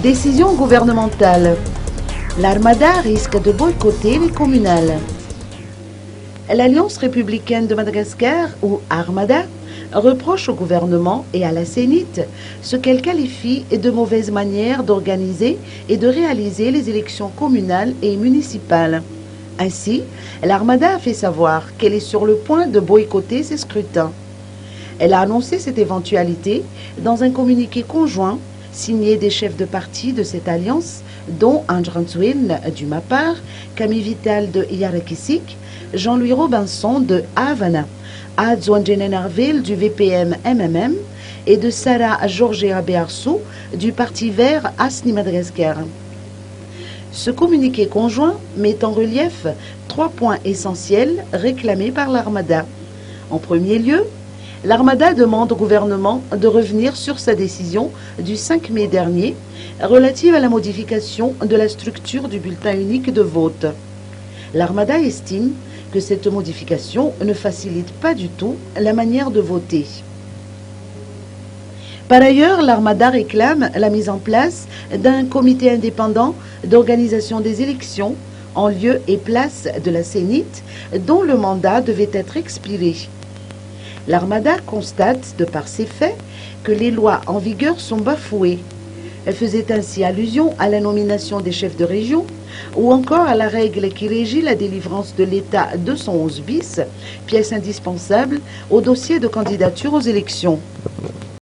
Décision gouvernementale. L'Armada risque de boycotter les communales. L'Alliance républicaine de Madagascar, ou Armada, reproche au gouvernement et à la Sénite ce qu'elle qualifie de mauvaise manière d'organiser et de réaliser les élections communales et municipales. Ainsi, l'Armada a fait savoir qu'elle est sur le point de boycotter ces scrutins. Elle a annoncé cette éventualité dans un communiqué conjoint signé des chefs de parti de cette alliance, dont Andranzouin du MAPAR, Camille Vital de Yarakisik, Jean-Louis Robinson de Havana, Adzouanjenen Arville du VPM-MMM et de Sarah Georgea Bearsou du Parti vert Asni Madagascar. Ce communiqué conjoint met en relief 3 points essentiels réclamés par l'Armada. En premier lieu, l'Armada demande au gouvernement de revenir sur sa décision du 5 mai dernier relative à la modification de la structure du bulletin unique de vote. L'Armada estime que cette modification ne facilite pas du tout la manière de voter. Par ailleurs, l'Armada réclame la mise en place d'un comité indépendant d'organisation des élections en lieu et place de la Sénite dont le mandat devait être expiré. L'Armada constate, de par ces faits, que les lois en vigueur sont bafouées. Elle faisait ainsi allusion à la nomination des chefs de région ou encore à la règle qui régit la délivrance de l'État 211 bis, pièce indispensable au dossier de candidature aux élections.